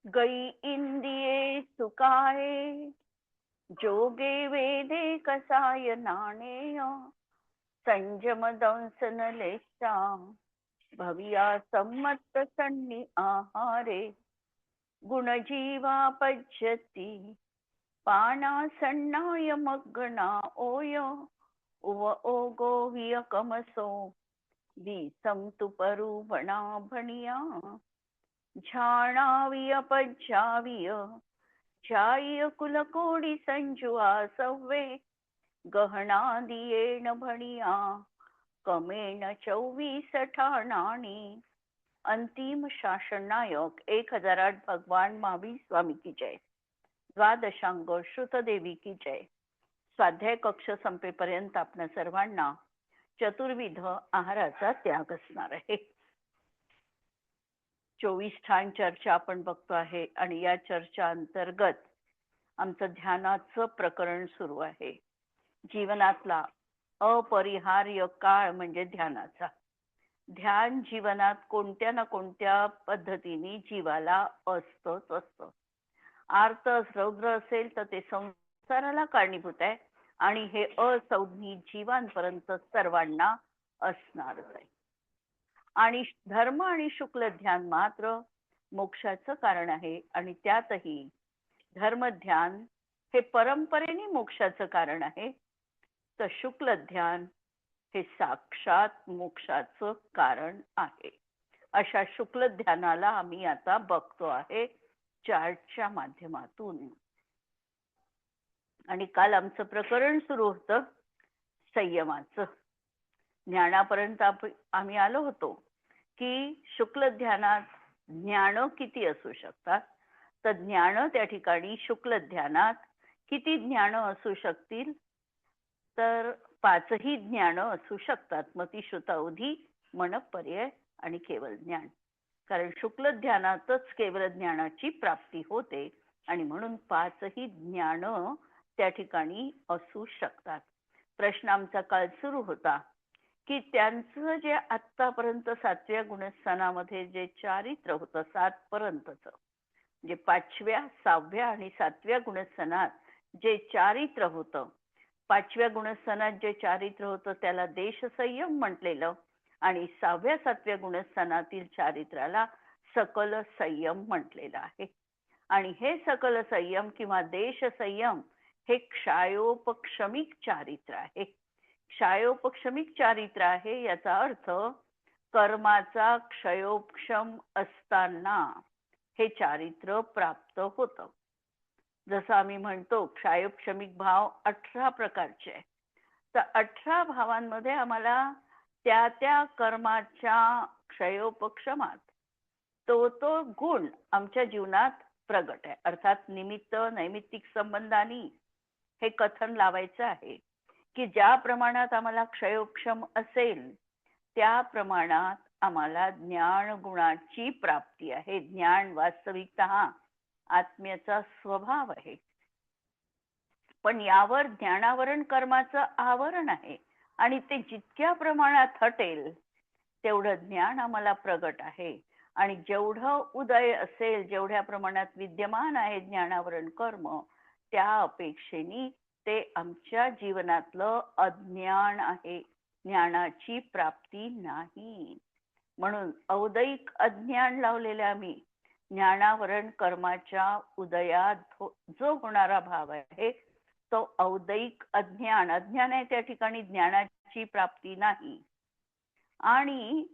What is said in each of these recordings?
गई इंदिये सुकाये जोगे वेदे कसाय नाणेय संयम दंसन लेशा भविया सम्मत सन्नी आहारे गुणजीवा पज्यती पाना सन्नाय मग्गना ओय उव ओगो वियकमसो दीसम तुपरूपणा भणिया झाणाविय पज्जाविय चाय कुलकोडी संजुआ सव्वे गहना दियेण भणिया कमेण 24 ठाणाणी. अंतिम शासन नायक 1008 भगवान महावीर स्वामी की जय. द्वादशांग श्रुतदेवी की जय. स्वाध्याय कक्ष संपेपर्यंत आपल्या सर्वांना चतुर्विध आहाराचा त्याग असणार आहे. 24 ठाण चर्चा आपण बघतो आहे आणि या चर्चा अंतर्गत आमचं ध्यानाचं प्रकरण सुरू आहे. जीवनातला अपरिहार्य काळ म्हणजे ध्यानाचा. ध्यान जीवनात कोणत्या ना कोणत्या पद्धतीने जीवाला असतंच असतं. आर्त रौद्र असेल तर ते संसाराला कारणीभूत आहे आणि हे असंज्ञी जीवांपर्यंत सर्वांना असणारच आहे. आणि धर्म आणि शुक्ल ध्यान मात्र मोक्षाचं कारण आहे आणि त्यातही धर्म ध्यान हे परंपरेने मोक्षाचं कारण आहे, तर शुक्ल ध्यान हे साक्षात मोक्षाचं कारण आहे. अशा शुक्ल ध्यानाला आम्ही आता बघतो आहे चार्टच्या माध्यमातून. आणि काल आमचं प्रकरण सुरू होतं संयमाचं. ज्ञानापर्यंत आम्ही आलो होतो की शुक्ल ध्यानात ज्ञान किती असू शकतात, तर ज्ञान त्या ठिकाणी शुक्ल ध्यानात किती ज्ञान असू शकतील, तर 5ही ज्ञान असू शकतात. मती श्रुतावधी मन पर्याय आणि केवळ ज्ञान. कारण शुक्ल ध्यानातच केवळ ज्ञानाची प्राप्ती होते आणि म्हणून 5ही ज्ञान त्या ठिकाणी असू शकतात. प्रश्न आमचा काल सुरू होता की त्यांचं जे आतापर्यंत 7व्या गुणस्थानामध्ये जे चारित्र्य होतं 7 पर्यंतच, म्हणजे 5व्या 6व्या आणि 7व्या गुणस्थानात जे चारित्र्य होतं, 5व्या गुणस्थानात जे चारित्र्य होतं त्याला देश संयम म्हटलेलं आणि 6व्या 7व्या गुणस्थानातील चारित्र्याला सकल संयम म्हटलेलं आहे. आणि हे सकल संयम किंवा देश संयम हे क्षायोपक्षमिक चारित्र्य आहे. क्षायोपक्षमिक चारित्र्य आहे याचा अर्थ कर्माचा क्षयोपक्षम असताना हे चारित्र्य प्राप्त होतं. जसं आम्ही म्हणतो क्षायोपक्षमिक भाव 18 प्रकारचे आहे, तर 18 भावांमध्ये आम्हाला त्या त्या कर्माच्या क्षयोपक्षमात तो गुण आमच्या जीवनात प्रगट आहे. अर्थात निमित्त नैमित्तिक संबंधांनी हे कथन लावायचं आहे की ज्या प्रमाणात आम्हाला क्षयोपक्षम असेल त्या प्रमाणात आम्हाला ज्ञान गुणाची प्राप्ती आहे. ज्ञान वास्तविकतः आत्म्याचा स्वभाव आहे, पण यावर ज्ञानावरण कर्माचं आवरण आहे आणि ते जितक्या प्रमाणात हटेल तेवढं ज्ञान आम्हाला प्रगट आहे. आणि जेवढं उदय असेल, जेवढ्या प्रमाणात विद्यमान आहे ज्ञानावरण कर्म, त्या अपेक्षेने ते आमच्या जीवनातलं अज्ञान आहे, ज्ञानाची प्राप्ती नाही. म्हणून औदैक अज्ञान लावलेले आम्ही ज्ञानावरण कर्माच्या उदयात जो होणारा भाव आहे तो औदैक अज्ञान. अज्ञान आहे त्या ठिकाणी ज्ञानाची प्राप्ती नाही. आणि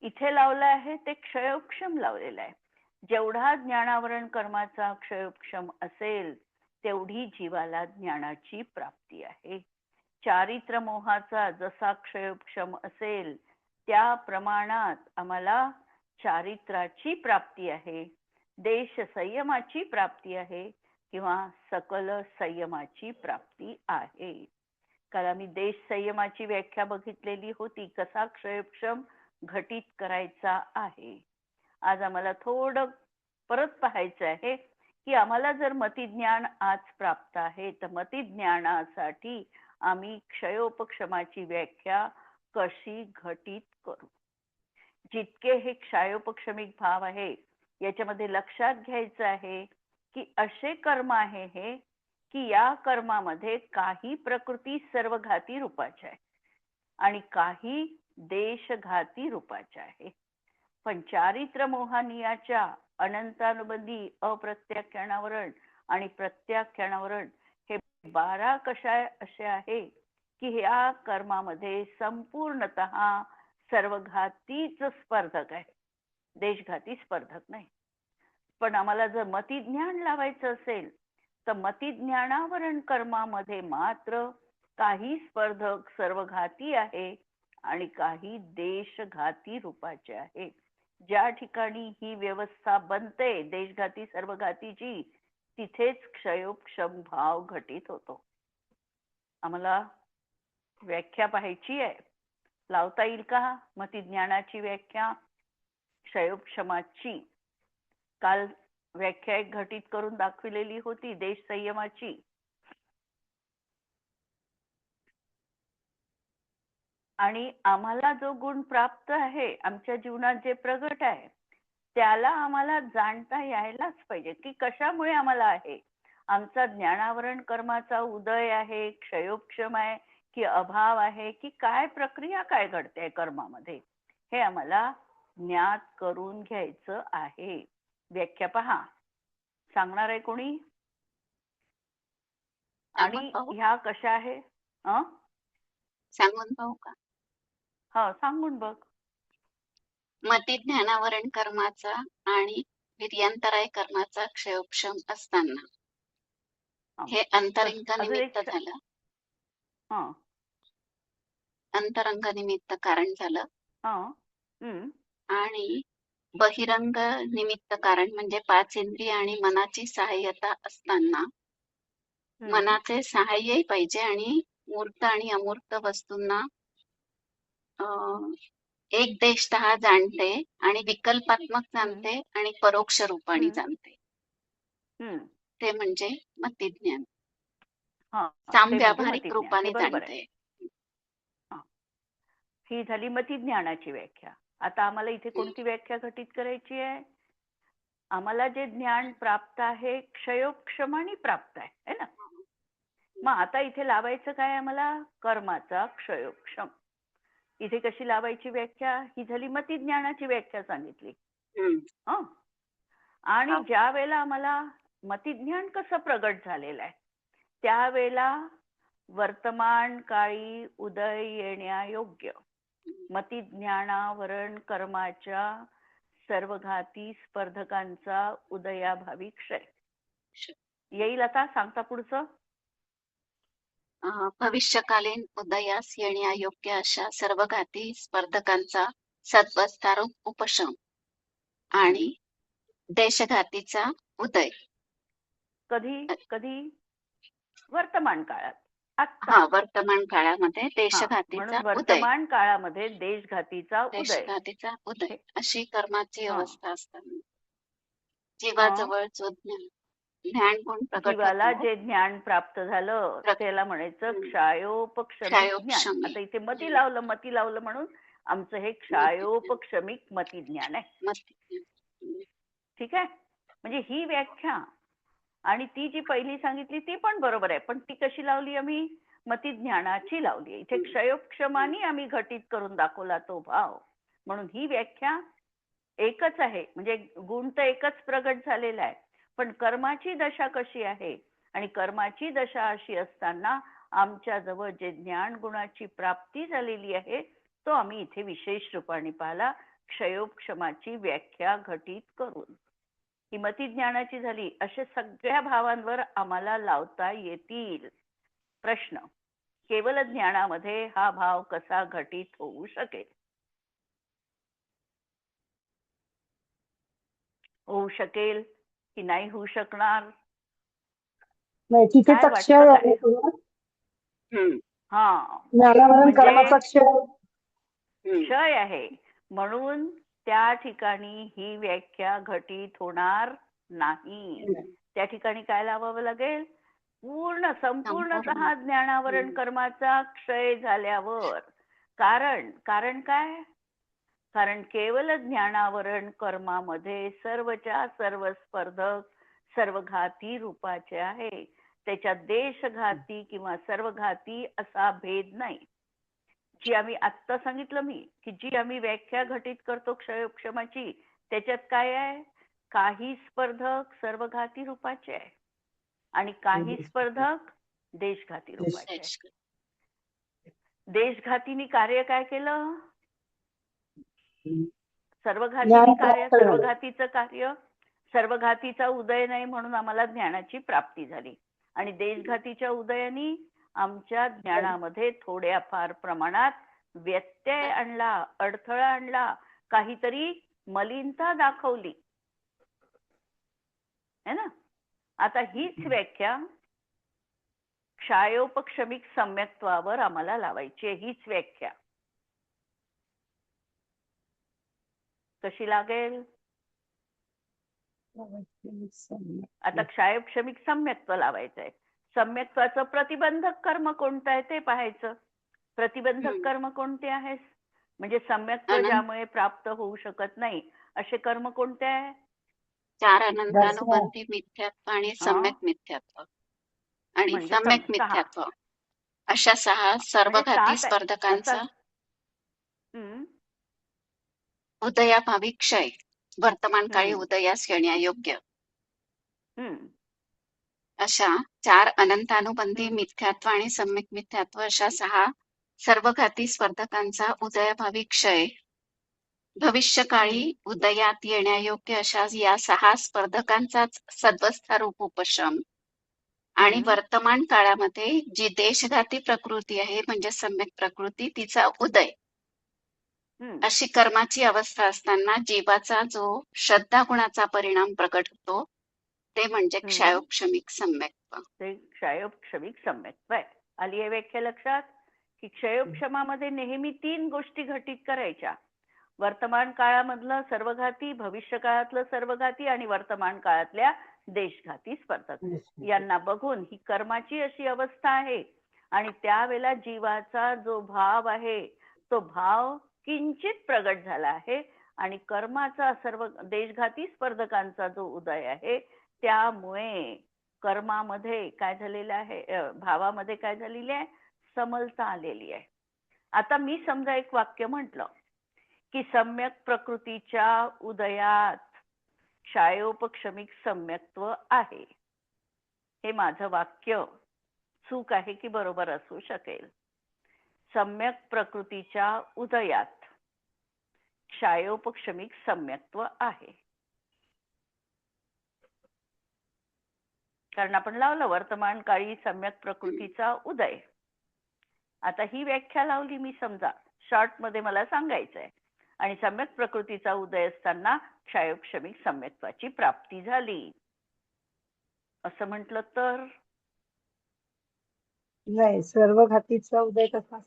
इथे लावलं आहे ते क्षयोपक्षम लावलेलं आहे. जेवढा ज्ञानावरण कर्माचा क्षयोपक्षम असेल तेवढी जीवाला ज्ञानाची प्राप्ती आहे. चारित्र मोहाचा जसा क्षयोपक्षम असेल त्या प्रमाणात आम्हाला चारित्राची प्राप्ती आहे, देश संयमाची प्राप्ती आहे किंवा सकल संयमाची प्राप्ती आहे. कारण आम्ही देश संयमाची व्याख्या बघितलेली होती, कसा क्षयोपक्षम घटित करायचा आहे. आज आम्हाला थोडं परत पाहायचं आहे की आम्हाला जर मतिज्ञान आज प्राप्त आहे तर मतिज्ञानासाठी आम्ही क्षयोपक्षमाची व्याख्या कशी घटित करू. जितके हे क्षयोपक्षमिक भाव आहे याच्यामध्ये लक्षात घ्यायचं आहे की असे कर्म आहे हे की या कर्मामध्ये काही प्रकृती सर्वघाती रूपाच्या आहे आणि काही देशघाती रूपाच्या आहे. पण चारित्र मोहानियाच्या अनंतानुबंधी अप्रत्याख्यानावरण आणि प्रत्याख्यानावरण हे 12 कषाय असे आहे की या कर्मामध्ये संपूर्णतः सर्वघातीच स्पर्धक आहे, देशघाती स्पर्धक नाही. पण आम्हाला जर मतिज्ञान लावायचं असेल तर मतिज्ञानावरण कर्मामध्ये मात्र काही स्पर्धक सर्वघाती आहे आणि काही देशघाती रूपाचे आहे. ज्या ठिकाणी ही व्यवस्था बनते देशघाती सर्वघातीची, तिथेच क्षयोपक्षम भाव घटित होतो. आम्हाला व्याख्या पाहायची आहे, लावता येईल का मतिज्ञानाची व्याख्या क्षयोपक्षमाची? काल व्याख्या एक घटित करून दाखविलेली होती देश संयमाची. आणि आम्हाला जो गुण प्राप्त आहे आमच्या जीवनात जे प्रगट आहे त्याला आम्हाला जाणता यायलाच पाहिजे की कशामुळे आम्हाला आहे. आमचा ज्ञानावरण कर्माचा उदय आहे, क्षयोपक्षम आहे की अभाव आहे की काय प्रक्रिया काय घडते कर्मामध्ये, हे आम्हाला ज्ञात करून घ्यायचं आहे. व्याख्या पहा, सांगणार आहे कोणी? आणि ह्या कशा आहे सांगून पाहू का? हो, सांगून बघ. मतिज्ञानावरण कर्माचा आणि वीर्यांतराय कर्माचा क्षयोपक्षम असताना हे अंतरंग निमित्त झालं. अंतरंग निमित्त कारण झालं आणि बहिरंग निमित्त कारण म्हणजे 5 इंद्रिय आणि मनाची सहाय्यता असताना मनाचे सहाय्यही पाहिजे आणि मूर्त आणि अमूर्त वस्तूंना एक देशतः जाणते आणि विकल्पात्मक जाणते आणि परोक्ष रूपाने जाणते, ते म्हणजे मतिज्ञान. व्यावहारिक रूपाने जाणते. ही झाली मतिज्ञानाची व्याख्या. आता आम्हाला इथे कोणती व्याख्या घटित करायची आहे? आम्हाला जे ज्ञान प्राप्त आहे क्षयोपक्षमाने प्राप्त आहे ना. मग आता इथे लावायचं काय आम्हाला? कर्माचा क्षयोपक्षम. इथे कशी लावायची व्याख्या? ही झाली मतिज्ञानाची व्याख्या सांगितली. आणि ज्या वेळेला आम्हाला मतिज्ञान कसं प्रगट झालेलं आहे त्यावेळेला वर्तमान काळी उदय येण्यायोग्य मतिज्ञानावरण कर्माच्या सर्वघाती स्पर्धकांचा उदयाभावी क्षय येईल. आता सांगता पुढचं. भविष्यकालीन उदयास येण्यायोग्य अशा सर्वघाती स्पर्धकांचा सद्वस्तारूप उपशम आणि देशघातीचा उदय. कधी कधी? वर्तमान काळात. वर्तमान काळामध्ये देशघातीचा उदय. वर्तमान काळामध्ये देशघातीचा उदय अशी कर्माची अवस्था असताना जीवाजवळ जो ज्ञान गुण प्रगट जीवाला जे ज्ञान प्राप्त झालं त्याला म्हणायचं क्षयोपक्षमिक ज्ञान. आता इथे मती लावलं म्हणून आमचं हे क्षयोपक्षमिक मतिज्ञान आहे. ठीक आहे. म्हणजे ही व्याख्या आणि ती जी पहिली सांगितली ती पण बरोबर आहे, पण ती कशी लावली आम्ही? मतिज्ञानाची लावली. इथे क्षयोपक्षमाने आम्ही घटित करून दाखवला तो भाव, म्हणून ही व्याख्या एकच आहे. म्हणजे गुण तर एकच प्रगट झालेला आहे, पण कर्माची दशा कशी आहे आणि कर्माची दशा अशी असताना आमच्या जवळ जे ज्ञान गुणाची प्राप्ती झालेली आहे तो आम्ही इथे विशेष रूपाने पाहिला क्षयोपक्षमाची व्याख्या घटित करून. ही मतिज्ञानाची झाली. अशा सगळ्या भावांवर आम्हाला लावता येतील. प्रश्न, केवल ज्ञानामध्ये हा भाव कसा घटित होऊ शकेल? होऊ शकेल की नाही होऊ शकणार? तिथे क्षय आहे. क्षय आहे म्हणून त्या ठिकाणी ही व्याख्या घटित होणार नाही. त्या ठिकाणी काय लावावं लागेल? संपूर्णतः ज्ञानावरण कर्माचा क्षय झाल्यावर. कारण काय? कारण केवळ ज्ञानावरण कर्मामध्ये सर्वच्या सर्व स्पर्धक सर्वघाती रूपाचे आहे. त्याच्यात देशघाती किंवा सर्वघाती असा भेद नाही. जी आम्ही आत्ता सांगितलं मी की जी आम्ही व्याख्या घटित करतो क्षयोक्षमाची, त्याच्यात काय आहे? काही स्पर्धक सर्वघाती रूपाचे आहे आणि काही स्पर्धक देशघाती रूपाचे आहे. देशघातीनी कार्य काय केलं? सर्वघातीनी कार्य, सर्वघातीचं कार्य, सर्वघातीचा उदय नाही म्हणून आम्हाला ज्ञानाची प्राप्ती झाली. आणि देशघातीच्या उदयाने आमच्या ज्ञानामध्ये थोड्याफार प्रमाणात व्यत्यय आणला, अडथळा आणला, काहीतरी मलिनता दाखवली है ना. आता हीच व्याख्या क्षायोपक्षमिक सम्यक्त्वावर आम्हाला लावायची आहे. हीच व्याख्या कशी लागेल? आता क्षायोपक्षमिक सम्यक्त्व लावायचं आहे. सम्यक्त्वाचं प्रतिबंधक कर्म कोणतं आहे ते पाहायचं. प्रतिबंधक कर्म कोणते आहेत? म्हणजे सम्यक्त्व ज्यामुळे प्राप्त होऊ शकत नाही असे कर्म कोणते आहे? 4 अनंतानुबंधी मिथ्यात्व आणि सम्यक मिथ्यात्व आणि सम्यक मिथ्यात्व अशा 6 सर्वघाती स्पर्धकांचा उदयाभावी क्षय, वर्तमान काळी उदयास येण्यायोग्य अशा 4 अनंतानुबंधी मिथ्यात्व आणि सम्यक मिथ्यात्व अशा 6 सर्वघाती स्पर्धकांचा उदयाभावी क्षय, भविष्यकाळी उदयात येण्यायोग्य अशा या 6 स्पर्धकांचाच सद्वस्थारूप उपशम आणि वर्तमान काळामध्ये जी देशघाती प्रकृती आहे म्हणजे सम्यक प्रकृती तिचा उदय अशी कर्माची अवस्था असताना जीवाचा जो श्रद्धा गुणाचा परिणाम प्रकट होतो ते म्हणजे क्षयोक्षमिक सम्यक्त्व. ते क्षयोक्षमिक सम्यक्त्व आहे. आली आहे व्याख्या लक्षात की क्षयोक्षमामध्ये नेहमी 3 गोष्टी घटित करायच्या. वर्तमान काळामधलं सर्वघाती, भविष्य काळातलं सर्वघाती आणि वर्तमान काळातल्या देशघाती स्पर्धक यांना बघून ही कर्माची अशी अवस्था आहे. आणि त्यावेळेला जीवाचा जो भाव आहे तो भाव किंचित प्रगट झाला आहे आणि कर्माचा सर्व देशघाती स्पर्धकांचा जो उदय आहे त्यामुळे कर्मामध्ये काय झालेलं आहे, भावामध्ये काय झालेली आहे, समलता आलेली आहे. आता मी समजा एक वाक्य म्हटलं की सम्यक प्रकृतीच्या उदयात क्षयोपक्षमिक सम्यक्त्व आहे. हे माझं वाक्य चूक आहे की बरोबर असू शकेल? सम्यक प्रकृतीच्या उदयात क्षयोपक्षमिक सम्यक्त्व आहे. कारण आपण लावलं वर्तमान काळी सम्यक प्रकृतीचा उदय. आता ही व्याख्या लावली मी समजा शॉर्ट मध्ये मला सांगायचंय आणि सम्यक प्रकृतीचा उदय असताना क्षयोपक्षमिक सम्यक्त्वाची प्राप्ती झाली असं म्हटलं तर नाही, सर्वघातीचा उदय कसा,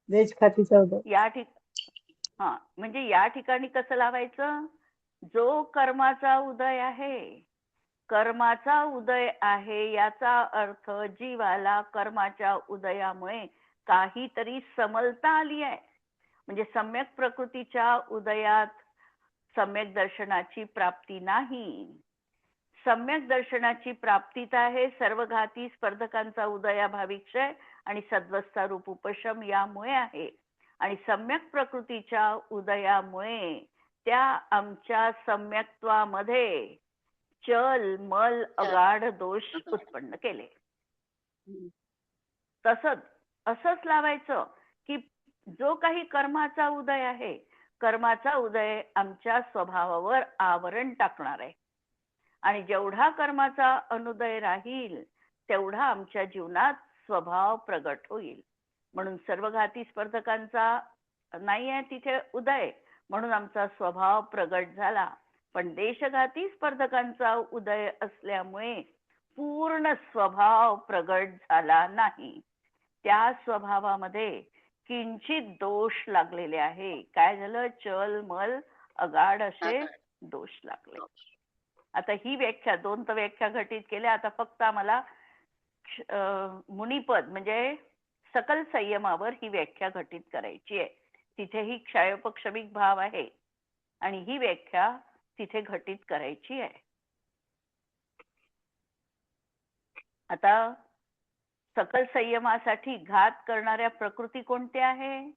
देशघातीचा उदय म्हणजे या ठिकाणी कसं लावायचं? जो कर्माचा उदय आहे, कर्माचा उदय आहे याचा अर्थ जीवाला कर्माच्या उदयामुळे काहीतरी समलता आली आहे. म्हणजे सम्यक प्रकृतीच्या उदयात सम्यक दर्शनाची प्राप्ती नाही. सम्यक दर्शनाची प्राप्तीत आहे सर्वघाती स्पर्धकांचा उदयाभावी क्षय आणि सद्वस्थारूप उपशम यामुळे आहे. आणि सम्यक प्रकृतीच्या उदयामुळे त्या आमच्या सम्यक्त्वामध्ये चल मल अगाढ दोष उत्पन्न केले. असंच लावायचं की जो काही कर्माचा उदय आहे, कर्माचा उदय आमच्या स्वभावावर आवरण टाकणार आहे आणि जेवढा कर्माचा अनुदय राहील तेवढा आमच्या जीवनात स्वभाव प्रगट होईल. म्हणून सर्वघाती स्पर्धकांचा नाही आहे तिथे उदय म्हणून आमचा स्वभाव प्रगट झाला. पण देशघाती स्पर्धकांचा उदय असल्यामुळे पूर्ण स्वभाव प्रगट झाला नाही. त्या स्वभावामध्ये किंचित दोष लागलेले आहे. काय झालं? चल मल अगाढ असे दोष लागले. आता ही व्याख्या 2 तर व्याख्या घटित केल्या. आता फक्त आम्हाला मुनिपद म्हणजे सकल संयमावर ही व्याख्या घटित करायची आहे. तिथेही क्षयोपक्षमिक भाव आहे आणि ही व्याख्या तिथे घटित करायची आहे. आता सकल संयमासाठी घात करणाऱ्या प्रकृती कोणत्या आहे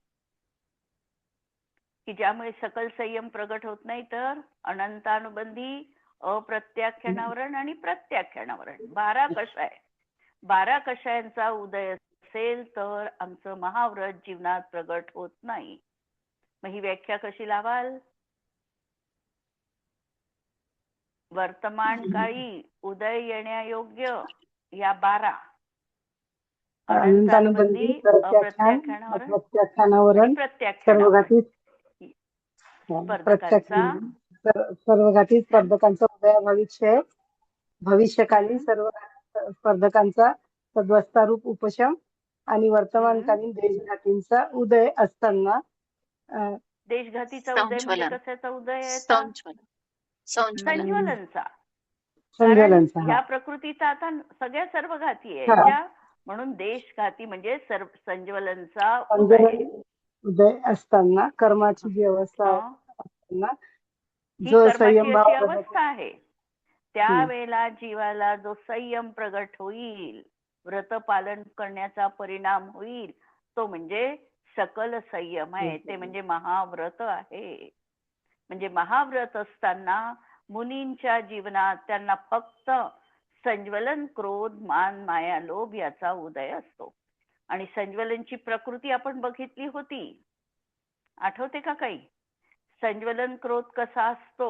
की ज्यामुळे सकल संयम प्रगट होत नाही? तर अनंतानुबंधी, अप्रत्याख्यानावरण आणि प्रत्याख्यानावरण. 12 कषाय. 12 कषायांचा उदय असेल तर आमचं महाव्रत जीवनात प्रगट होत नाही. मग ही व्याख्या कशी लावाल? वर्तमान काळी उदय येण्यायोग्य या 12 अनंतानुबंधी, अनंतानुबंधी, प्रत्याख्यान, अप्रत्याख्यानावरण आणि प्रत्याख्यानावरण, प्रत्याख्यानावरण सर्वघाती स्पर्धकांचा सर्वघाती स्पर्धकांचा उदयाभावी क्षय, भविष्यकालीन सर्व स्पर्धकांचा सद्वस्थारूप उपशम आणि वर्तमानकालीन देशघातींचा उदय असताना देशघातीचा उदय म्हणजे संज्वलन. कशाचा उदय आहे आता? संज्वलनचा. कारण संज्वलनचा. ह्या प्रकृतीचा आता सगळ्या सर्वघाती आहे हा. त्या, म्हणून देशघाती म्हणजे संज्वलनचा उदय. उदय असताना कर्माची जी अवस्था हं. असताना ही जो कर्माची संयम अशी भाव अवस्था आहे. त्यावेळेला जीवाला जो संयम प्रगट होईल, व्रत पालन करण्याचा परिणाम होईल, तो म्हणजे सकल संयम आहे. ते म्हणजे महाव्रत आहे. म्हणजे महाव्रत असताना मुनींच्या जीवनात त्यांना फक्त संज्वलन, क्रोध, मान, माया, लोभ याचा उदय असतो. आणि संज्वलनची प्रकृती आपण बघितली होती, आठवते का काही? संज्वलन क्रोध कसा असतो?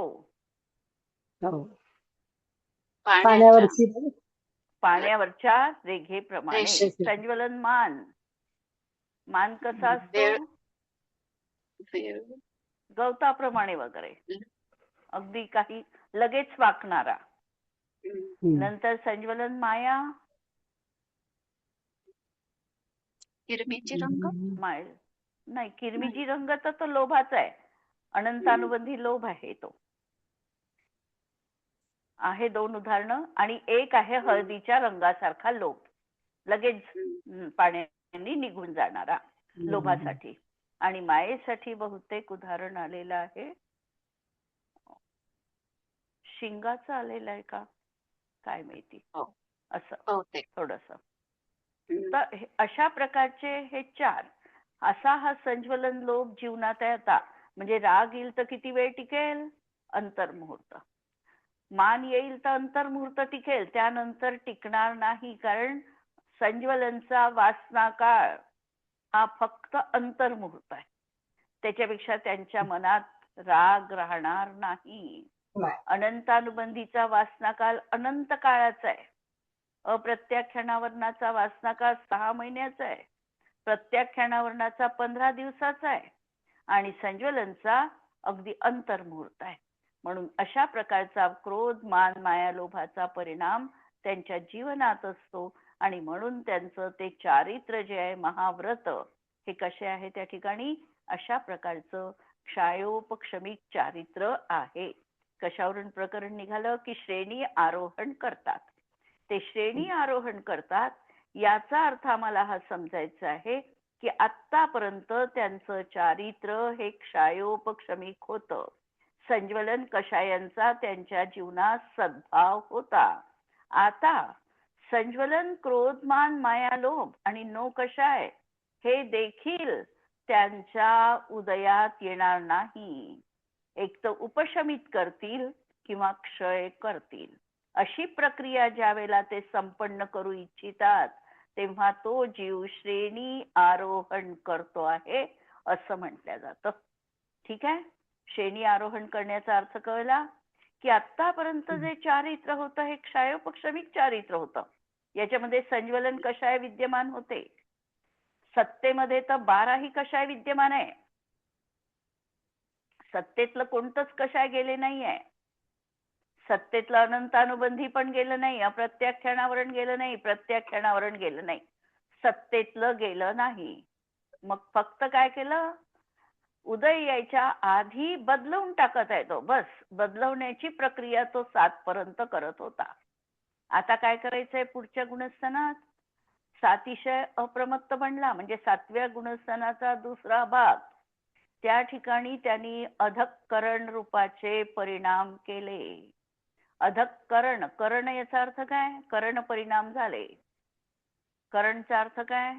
पाण्यावरची पाण्यावरच्या रेघेप्रमाणे. रेषे. संज्वलन मान कसा असतो? गवताप्रमाणे वगैरे, अगदी काही लगेच वाकणारा. नंतर संज्वलन माया, किरमिची रंग, नाही किरमिजी रंग तर तो लोभाचा आहे. अनंतानुबंधी लोभ आहे तो. आहे 2 उदाहरणं. आणि एक आहे हळदीच्या रंगासारखा लोभ, लगेच पाण्याने निघून जाणारा लोभासाठी. आणि मायेसाठी बहुतेक उदाहरण आलेलं आहे, शिंगाचं आलेलं आहे का काय माहिती, असं थोडस. तर अशा प्रकारचे हे 4. असा हा संज्वलन लोभ जीवनात आहे. आता म्हणजे राग येईल तर किती वेळ टिकेल? अंतर्मुहूर्त. मान येईल तर अंतर्मुहूर्त टिकेल, त्यानंतर टिकणार नाही. कारण संज्वलनचा वासना काळ हा फक्त अंतर्मुहूर्त आहे. त्याच्यापेक्षा त्यांच्या मनात राग राहणार नाही. अनंतानुबंधीचा वासना काळ अनंत काळाचा आहे. अप्रत्याख्यानावरणाचा वासना काळ 6 महिन्याचा आहे. प्रत्याख्यानावरणाचा 15 दिवसाचा आहे. आणि संज्वलनचा अगदी अंतर्मुहूर्त आहे. म्हणून अशा प्रकारचा क्रोध, मान, माया, लोभाचा परिणाम त्यांच्या जीवनात असतो. आणि म्हणून त्यांचं ते चारित्र्य जे आहे महाव्रत, हे कसे आहे त्या ठिकाणी? अशा प्रकारचं क्षयोपक्षमिक चारित्र्य आहे. कशावरून प्रकरण निघालं की श्रेणी आरोहण करतात. ते श्रेणी आरोहण करतात याचा अर्थ आम्हाला हा समजायचा आहे की आतापर्यंत त्यांचं चारित्र्य हे क्षयोपक्षमिक होतं. संज्वलन कषायांचा त्यांच्या जीवनात सद्भाव होता. आता संज्वलन, क्रोध, मान, माया, लोभ आणि नो कषाय हे देखील त्यांच्या उदयात येणार नाही. एक तर उपशमित करतील किंवा क्षय करतील. अशी प्रक्रिया ज्या वेळेला ते संपन्न करू इच्छितात तेव्हा तो जीव श्रेणी आरोहण करतो आहे असं म्हटलं जातं. ठीक आहे. श्रेणी आरोहण करण्याचा अर्थ कळला की आतापर्यंत जे चारित्र्य होतं हे क्षयोपक्षमिक चारित्र्य होतं. याच्यामध्ये संज्वलन कषाय विद्यमान होते. सत्तेमध्ये तर 12ही कषाय विद्यमान आहे. सत्तेतलं कोणतंच कषाय गेले नाहीये. सत्तेतलं अनंतानुबंधी पण गेलं नाही, अप्रत्याख्यानावरण गेलं नाही, प्रत्याख्यानावरण गेलं नाही. सत्तेतलं गेलं नाही. मग फक्त काय केलं? उदय यायच्या आधी बदलवून टाकत आहे तो. बस बदलवण्याची प्रक्रिया तो 7 पर्यंत करत होता. आता काय करायचंय पुढच्या गुणस्थानात? 7 अप्रमत्त बनला म्हणजे 7व्या गुणस्थानाचा दुसरा भाग त्या ठिकाणी त्यांनी अधःकरण रूपाचे परिणाम केले. अधःकरण, करण याचा अर्थ काय? करण परिणाम झाले. करणचा अर्थ काय?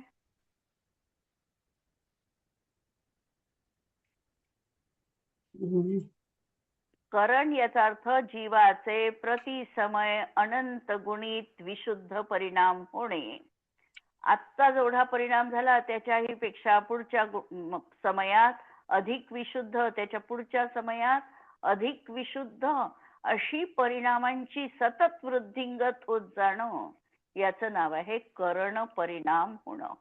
करण याचा अर्थ जीवाचे प्रतिसमय अनंत गुणित विशुद्ध परिणाम होणे. आत्ता जेवढा परिणाम झाला त्याच्याही पेक्षा पुढच्या समयात अधिक विशुद्ध, त्याच्या पुढच्या समयात अधिक विशुद्ध, अशी परिणामांची सतत वृद्धिंगत होत जाणं, याचं नाव आहे करण परिणाम होणं.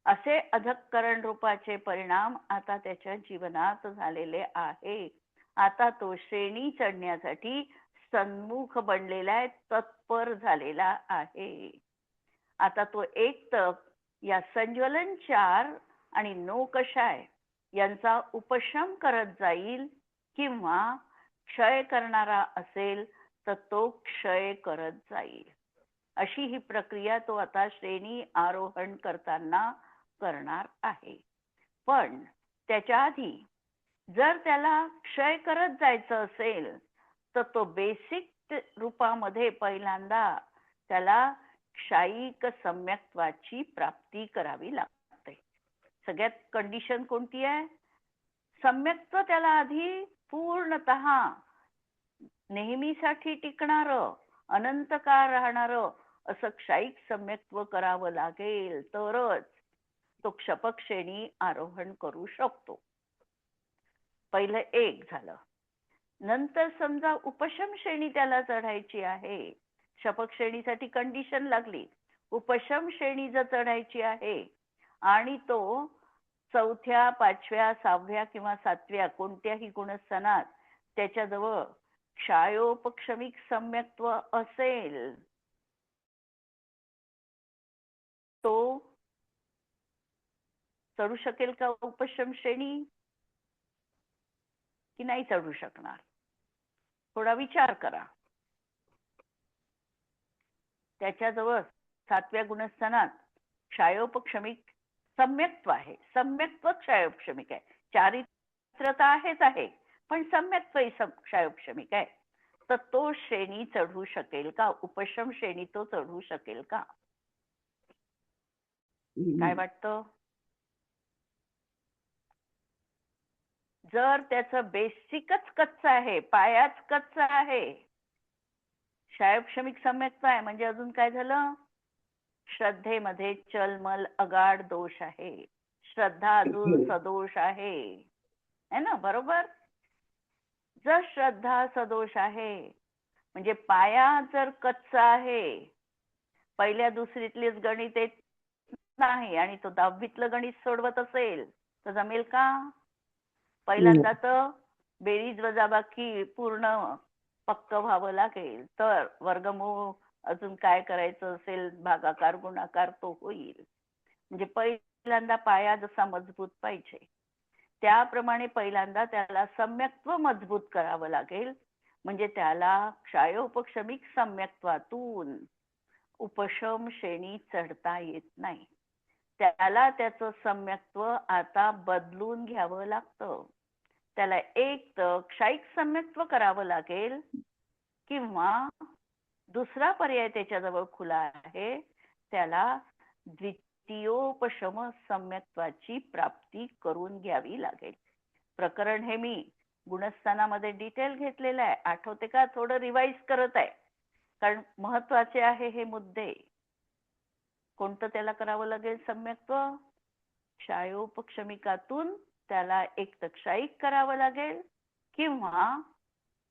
असे अधःकरण रूपाचे परिणाम आता त्याच्या जीवनात झालेले आहे. आता तो श्रेणी चढण्यासाठी सन्मुख बनलेला आहे, तत्पर झालेला आहे. आता तो एकटक या संज्वलन चार आणि नो कषाय यांचा उपशम करत जाईल, किंवा क्षय करणारा असेल तर तो क्षय करत जाईल. अशी ही प्रक्रिया तो आता श्रेणी आरोहण करताना करणार आहे. पण त्याच्या आधी जर त्याला क्षय करत जायचं असेल तर तो बेसिक रूपामध्ये पहिल्यांदा त्याला क्षायिक सम्यक्त्वाची प्राप्ती करावी लागते. सगळ्यात कंडिशन कोणती आहे? सम्यक्त्व त्याला आधी पूर्णतः नेहमीसाठी टिकणारं, अनंत काळ राहणारं असं क्षायिक सम्यक्त्व करावं लागेल, तरच तो क्षपक श्रेणी आरोहण करू शकतो. पहिलं एक झालं. नंतर समजा उपशम श्रेणी त्याला चढायची आहे, क्षपक श्रेणीसाठी कंडिशन लागली, उपशम श्रेणी जर चढायची आहे आणि तो 4थ्या 5व्या 6व्या किंवा 7व्या कोणत्याही गुणस्थानात त्याच्याजवळ क्षायोपक्षमिक सम्यक्त्व असेल, तो चढू शकेल का उपशम श्रेणी की नाही चढू शकणार? थोडा विचार करा. त्याच्याजवळ 7व्या गुणस्थानात क्षायोपक्षमिक सम्यक्त्व आहे. सम्यक्त्व क्षायोपक्षमिक आहे. चारित्रता आहेच आहे, पण सम्यक्त्वही क्षायोपक्षमिक आहे. तर तो श्रेणी चढू शकेल का? उपशम श्रेणी तो चढू शकेल का? काय वाटतं? जर त्याचं बेसिकच कच्चं आहे, पायाच कच्चा आहे, क्षायोपक्षमिक सम्यक्त्व आहे, म्हणजे अजून काय झालं? श्रद्धेमध्ये चलमल अगाढ दोष आहे. श्रद्धा अजून सदोष आहे, है ना? बरोबर. जर श्रद्धा सदोष आहे म्हणजे पाया जर कच्चा आहे, पहिल्या दुसरीतलेच गणित येत नाही आणि तो 10वीतलं गणित सोडवत असेल तर जमेल का? पहिल्यांदा तर बेरीज वजाबाकी पूर्ण पक्क व्हावं लागेल, तर वर्गमूळ अजून काय करायचं असेल, भागाकार गुणाकार तो होईल. म्हणजे पहिल्यांदा पाया जसा मजबूत पाहिजे त्याप्रमाणे पहिल्यांदा त्याला सम्यक्त्व मजबूत करावं लागेल. म्हणजे त्याला क्षायोपक्षमिक सम्यक्त्वातून उपशम श्रेणी चढता येत नाही. त्याला त्याचं सम्यक्त्व आता बदलून घ्यावं लागतं. त्याला एक तर क्षायिक सम्यक्त्व करावं लागेल, किंवा दुसरा पर्याय त्याच्याजवळ खुला आहे, त्याला द्वितीयोपशम सम्यक्त्वाची प्राप्ती करून घ्यावी लागेल. प्रकरण हे मी गुणस्थानामध्ये डिटेल घेतलेलं आहे, आठवते का? थोडं रिवाइज करत आहे, कारण महत्वाचे आहे हे मुद्दे. कोणतं त्याला करावं लागेल सम्यक्त्व? क्षायोपक्षमिकातून त्याला एक तर क्षायिक करावं लागेल, किंवा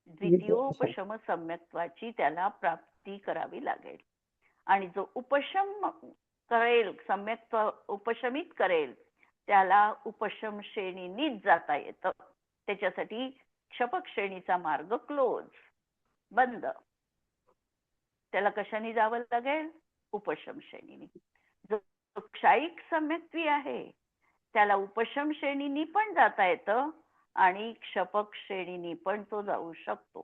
द्वितीयोपशम सम्यक्त्वाची त्याला प्राप्ती करावी लागेल. आणि जो उपशम करेल, सम्यक्त्व उपशमित करेल, त्याला उपशम श्रेणीनीच जाता येतं. त्याच्यासाठी क्षपक श्रेणीचा मार्ग क्लोज, बंद. त्याला कशाने जावं लागेल? उपशम श्रेणीने. जो क्षायिक सम्यक्त्वी आहे त्याला उपशम श्रेणीनी पण जाता येतं आणि क्षपक श्रेणीनी पण तो जाऊ शकतो.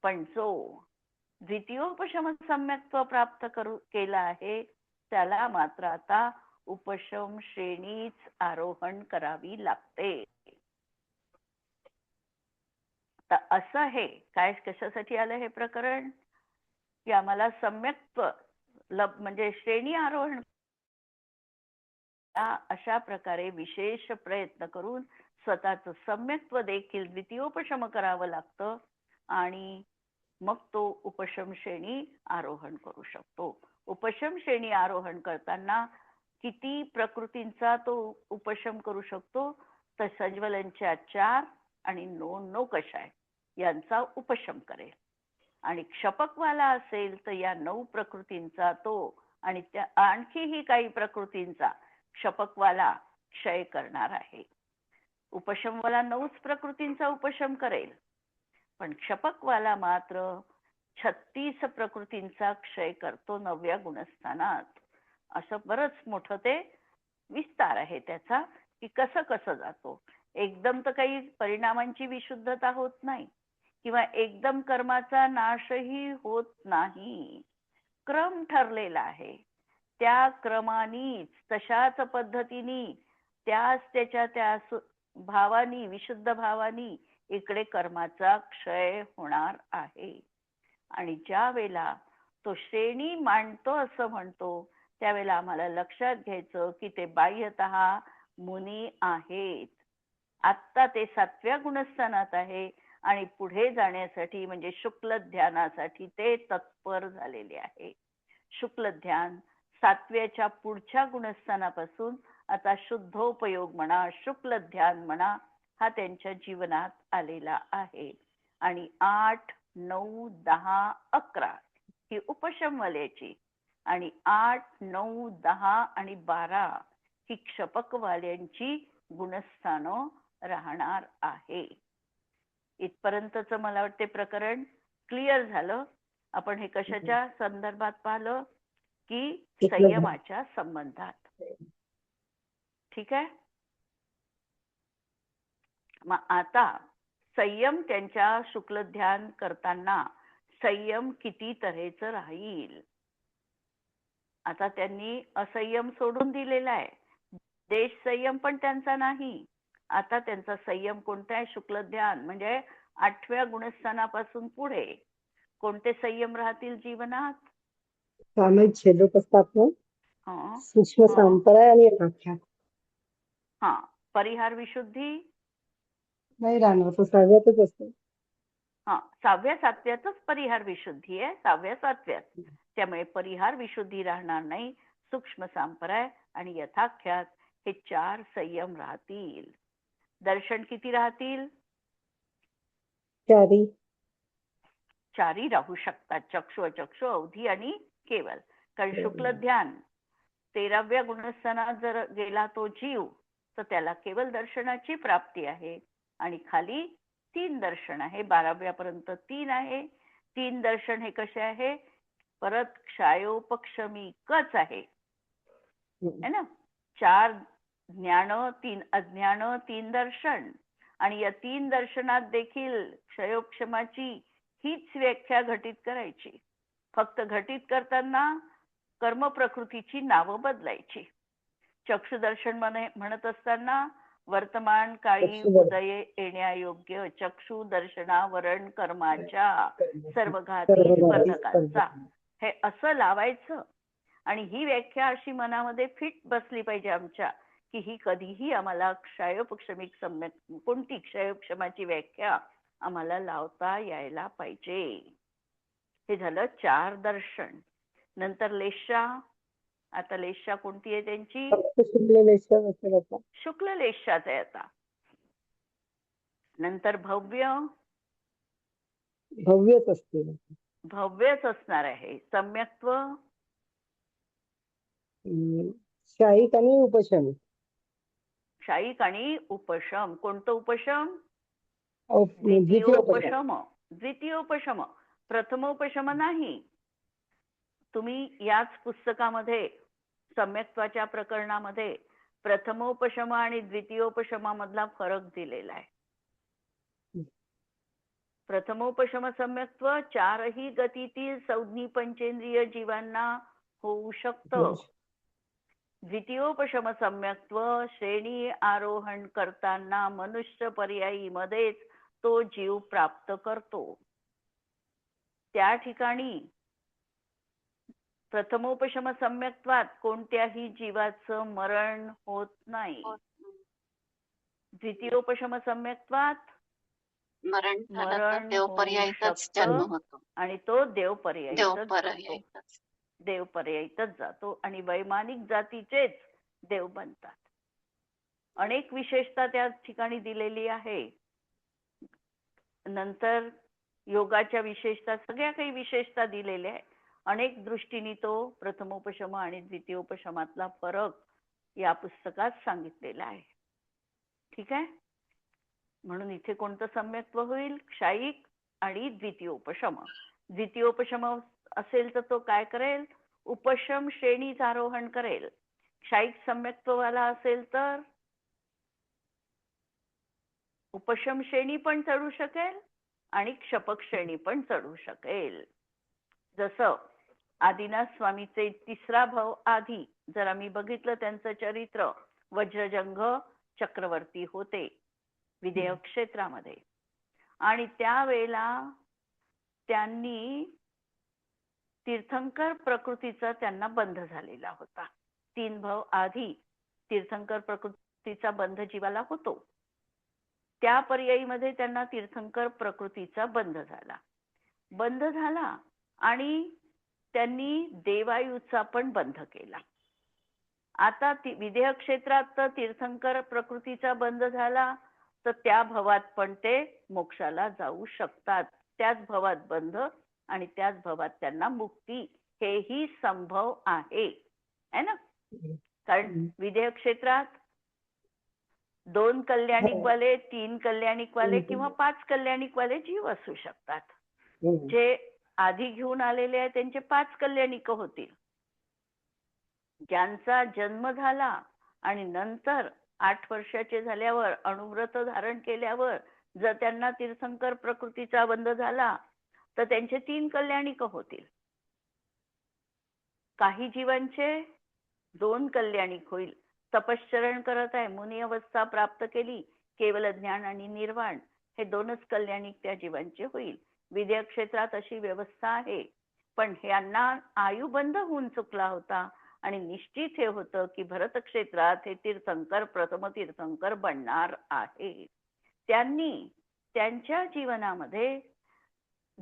पण जो द्वितीयोपशम सम्यक्त्व प्राप्त केला आहे त्याला मात्र आता उपशम श्रेणीच आरोहण करावी लागते. तर असं आहे काय, कशासाठी आलं हे प्रकरण, की आम्हाला सम्यक्त्व म्हणजे श्रेणी आरोहण अशा प्रकारे विशेष प्रयत्न करून स्वतःच सम्यक्त्व देखील द्वितीयोपशम करावं लागतं आणि मग तो उपशम श्रेणी आरोहण करू शकतो. उपशम श्रेणी आरोहण करताना किती प्रकृतींचा तो उपशम करू शकतो, तर सज्वलनच्या 4 आणि नो कषाय यांचा उपशम करेल. आणि क्षपकवाला असेल तर या 9 प्रकृतींचा तो आणि त्या आणखीही काही प्रकृतींचा क्षपकवाला क्षय करणार आहे. उपशमवाला 9च प्रकृतींचा उपशम करेल, पण क्षपकवाला मात्र 36 प्रकृतींचा क्षय करतो 9व्या गुणस्थानात. असं बरंच मोठं ते विस्तार आहे त्याचा, की कसं कसं जातो. एकदम तर काही परिणामांची विशुद्धता होत नाही किंवा एकदम कर्माचा नाशही होत नाही. क्रम ठरलेला आहे. त्या क्रमानीच तशाच पद्धतीने त्याच्या त्या भावानी, विशुद्ध भावानी इकडे कर्माचा क्षय होणार आहे. आणि ज्या वेळेला तो श्रेणी मांडतो असं म्हणतो, त्यावेळेला आम्हाला लक्षात घ्यायचं की ते बाह्यतः मुनी आहेत. आत्ता ते 7व्या गुणस्थानात आहे आणि पुढे जाण्यासाठी म्हणजे शुक्ल ध्यानासाठी ते तत्पर झालेले आहे. शुक्ल ध्यान 7व्याच्या पुढच्या गुणस्थानापासून आता शुद्धोपयोग म्हणा, शुक्ल ध्यान म्हणा, हा त्यांच्या जीवनात आलेला आहे. आणि 8, 9, 10, 11 ही उपशमवाल्याची आणि 8, 9, 10 आणि 12 ही क्षपकवाल्यांची गुणस्थानं राहणार आहे. इथपर्यंतच मला वाटते प्रकरण क्लिअर झालं. आपण हे कशाच्या संदर्भात पाहिलं, की संयमाच्या संबंधात. ठीक आहे. मग आता संयम त्यांच्या शुक्ल ध्यान करताना संयम किती तऱ्हेचं राहील. आता त्यांनी असंयम सोडून दिलेला आहे. देश संयम पण त्यांचा नाही. आता त्यांचा संयम कोणता आहे, शुक्ल ध्यान म्हणजे 8व्या गुणस्थानापासून पुढे कोणते संयम राहतील जीवनात. सामायिक छेदक असतात ना, हं, सूक्ष्म हं. सांप्रदाय आणि व्याख्या हा, परिहार विशुद्धी नाही राहणार, तो 7व्यातच असतो. हा, 6व्या 7व्यातच परिहार विशुद्धी आहे, 6व्या 7व्यात. त्यामुळे परिहार विशुद्धी राहणार नाही. सूक्ष्म सांप्रदाय आणि यथाख्यात हे 4 संयम राहतील. दर्शन किती राहतील, 4ही 4ही राहू शकतात. चक्षु, अचक्षु, अवधी आणि केवल. कारण शुक्ल ध्यान 13व्या गुणस्थानात जर गेला तो जीव, तर त्याला केवल दर्शनाची प्राप्ती आहे. आणि खाली 3 दर्शन आहे, 12व्या पर्यंत 3 आहे. 3 दर्शन हे कसे आहे, परत क्षायोपक्षमिकच आहे है ना. 4 ज्ञान, 3 अज्ञान, 3 दर्शन. आणि या 3 दर्शनात देखील क्षयोक्षमाची हीच व्याख्या घटित करायची. फक्त घटित करताना कर्म प्रकृतीची नावं बदलायची. चक्षुदर्शन म्हणत असताना वर्तमान काळी उदय येण्यायोग्य चक्षु दर्शनावरण कर्माच्या सर्वघाती स्पर्धकांचा, हे असं लावायचं. आणि ही व्याख्या अशी मनामध्ये फिट बसली पाहिजे आमच्या, की ही कधीही आम्हाला क्षयोपक्षमिक सम्यक कोणती क्षयोपक्षमाची व्याख्या आम्हाला लावता यायला पाहिजे. हे झालं 4 दर्शन. नंतर लेशा. आता लेशा कोणती आहे त्यांची, शुक्ल लेशाच आहे आता. नंतर भव्यच असते, भव्यच असणार आहे. सम्यक्त्व शाहीक आणि उपशम. शाहीक आणि उपशम. कोणतं उपशम, द्वितीयोपशम. द्वितीयोपशम. प्रथमोपशम नाही. तुम्ही याच पुस्तकामध्ये सम्यक्त्वाच्या प्रकरणामध्ये प्रथमोपशम आणि द्वितीयोपशमामधला फरक दिलेला आहे. प्रथमोपशम सम्यक्त्व 4ही गतीतील संज्ञी पंचेंद्रिय जीवांना होऊ शकतं. द्वितीयोपशम सम्यक्त्व श्रेणी आरोहण करताना मनुष्य पर्यायी मध्येच तो जीव प्राप्त करतो. त्या ठिकाणी प्रथमोपशम सम्यक्त्वात कोणत्याही जीवाचं मरण होत नाही. द्वितीयोपशम सम्यक्त्वात मरण झालं तर मरण देव होऊ पर्यायीतच शकतं जन्म होतो. आणि तो देव देव पर्यायीतच जातो. पर्यायीतच. देव पर्यायीतच जातो आणि वैमानिक जातीचेच देव बनतात. अनेक विशेषता त्या ठिकाणी दिलेली आहे. नंतर योगाच्या विशेषता सगळ्या काही विशेषता दिलेल्या आहे. अनेक दृष्टीने तो प्रथमोपशम आणि द्वितीयोपशमातला फरक या पुस्तकात सांगितलेला आहे. ठीक आहे. म्हणून इथे कोणतं सम्यक्त्व होईल? क्षायिक आणि द्वितीयोपशम. द्वितीयोपशम असेल तर तो काय करेल? उपशम श्रेणीच आरोहण करेल. क्षायिक सम्यक्त्ववाला असेल तर उपशम श्रेणी पण चढू शकेल आणि क्षपक श्रेणी पण चढू शकेल. जसं आदिनाथ स्वामीचे तिसरा भाव आधी जर आम्ही बघितलं त्यांचं चरित्र, वज्रजंग चक्रवर्ती होते विदेह क्षेत्रामध्ये आणि त्यावेळेला त्यांनी तीर्थंकर प्रकृतीचा त्यांना बंध झालेला होता. 3 भाव आधी तीर्थंकर प्रकृतीचा बंध जीवाला होतो. त्या पर्यायीमध्ये त्यांना तीर्थंकर प्रकृतीचा बंध झाला आणि त्यांनी देवायुचा पण बंध केला. आता विदेह क्षेत्रात तर तीर्थंकर प्रकृतीचा बंध झाला तर त्या भवात पण ते मोक्षाला जाऊ शकतात. त्याच भवात बंध आणि त्याच भवात त्यांना मुक्ती हेही संभव आहे ना. कारण विदेह क्षेत्रात 2 कल्याणिकवाले, 3 कल्याणिकवाले किंवा 5 कल्याणिकवाले जीव असू शकतात. जे आधी घेऊन आलेले आहेत त्यांचे 5 कल्याणिक होतील. ज्यांचा जन्म झाला आणि नंतर 8 वर्षाचे झाल्यावर अणुव्रत धारण केल्यावर जर त्यांना तीर्थंकर प्रकृतीचा बंध झाला तर त्यांचे 3 कल्याणिक होतील. काही जीवांचे 2 कल्याणिक होईल. तपश्चरण करत आहे, मुनी अवस्था प्राप्त केली, केवल ज्ञान आणि निर्वाण हे 2च कल्याणिक त्या जीवांचे होईल. विदेह क्षेत्रात अशी व्यवस्था आहे. पण यांना आयुबंध होऊन चुकला होता आणि निश्चित हे होतं की भरत क्षेत्रात हे तीर्थंकर प्रथम तीर्थंकर बनणार आहे. त्यांनी त्यांच्या जीवनामध्ये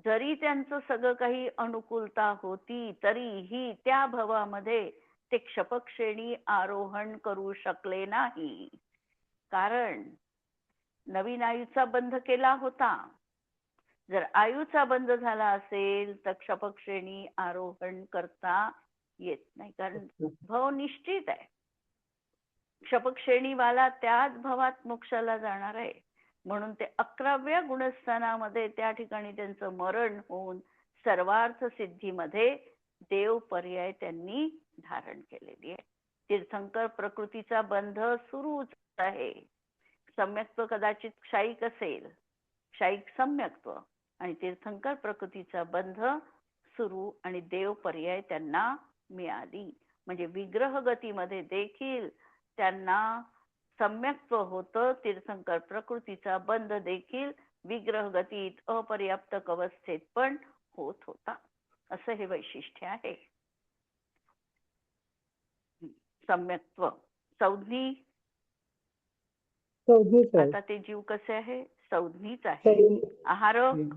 जरी त्यांचं सगळं काही अनुकूलता होती तरीही त्या भवामध्ये ते क्षपक श्रेणी आरोहण करू शकले नाही. कारण नवीन आयुचा बंध केला होता. जर आयुचा बंध झाला असेल तर क्षपक श्रेणी आरोहण करता येत नाही. कारण भव निश्चित आहे. क्षपक श्रेणीवाला त्याच भवात मोक्षाला जाणार आहे. म्हणून ते 11व्या गुणस्थानामध्ये त्या ठिकाणी त्यांचं मरण होऊन सर्वार्थ सिद्धीमध्ये देव पर्याय त्यांनी धारण केलेली आहे. तीर्थंकर प्रकृतीचा बंध सुरूच आहे. सम्यक्त्व कदाचित क्षायिक असेल, क्षायिक सम्यक्त्व आणि तीर्थंकर प्रकृतीचा बंध सुरू आणि देव पर्याय त्यांना मिळाली. म्हणजे विग्रह गतीमध्ये देखील त्यांना सम्यक्त्व होतं. तीर्थंकर प्रकृतीचा बंध देखील विग्रह गतीत अपर्याप्तक अवस्थेत पण होत होता. असं हे वैशिष्ट्य आहे. सम्यक्त्व संज्ञी. आता ते जीव कसे आहे? संज्ञीच आहे. आहारक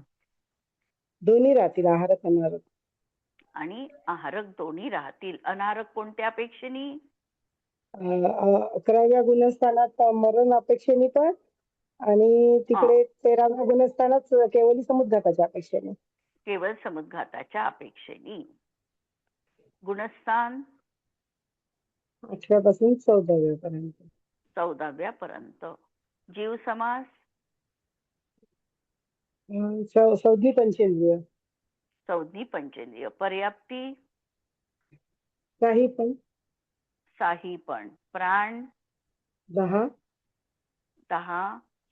दोन्ही राहतील, आहारक अनाहारक आणि आहारक दोन्ही राहतील. अनाहारक कोणत्या अपेक्षेने? 11व्या गुणस्थानात मरण अपेक्षेने पण आणि तिकडे 13व्या गुणस्थानात केवली समुद्घाताच्या अपेक्षेने. केवळ समुद्घाताच्या अपेक्षेने. गुणस्थान 8व्यापासून 14व्यापर्यंत. 14व्यापर्यंत. जीव समास संज्ञी पंचेंद्रिय. संज्ञी पंचेंद्रिय. पर्याप्ती काही पण. साही पण. प्राण 10.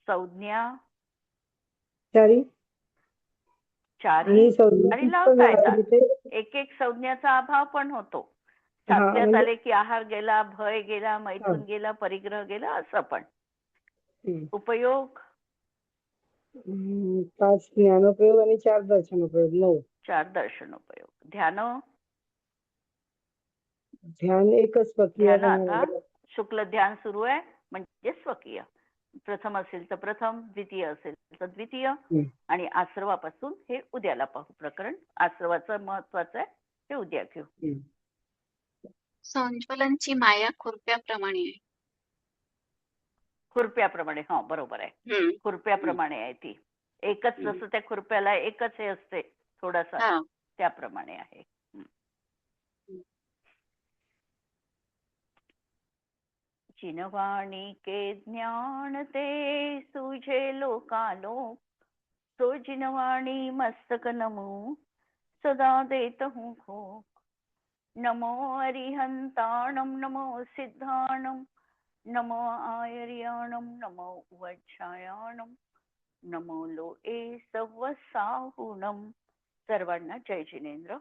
संज्ञा चारी आणि लावता येतात. आणि एक संज्ञाचा अभाव पण होतो. सातव्यात म्हणजे आले की आहार गेला, भय गेला, हा. मैथून गेला, परिग्रह गेला, असं पण. हम्म. उपयोग 5 ज्ञानोपयोग आणि 4 दर्शनोपयोग 9. 4 दर्शनोपयोग. ध्यान ध्यान एकच स्वकीय ध्यान आता बनावं. शुक्ल ध्यान सुरू आहे, म्हणजे स्वकीय. प्रथम असेल तर प्रथम, द्वितीय असेल तर द्वितीय, हम्म. आणि आश्रवापासून हे उद्याला पाहू प्रकरण. आश्रवाचं महत्वाचं आहे, हे उद्या घेऊ. हम्म. संज्वलनची माया खुरप्याप्रमाणे आहे. खुरप्याप्रमाणे, हा बरोबर आहे. हम्म, हम्म, खुरप्याप्रमाणे आहे ती. एकच हम्म. जसं त्या खुरप्याला एकच हे असते थोडासा, हा. त्याप्रमाणे आहे. जिनवाणी के ज्ञान ते सुझे लोकालोक, तो जिनवाणी मस्तक नमो सदा देत हूँ खोक. नमो अरिहंताणम, नमो सिद्धाणम, नमो आयर्याणम, नमो वज्रायाणम, नमो लोए सव्वसाहुणम. सर्वांना जय जिनेंद्र.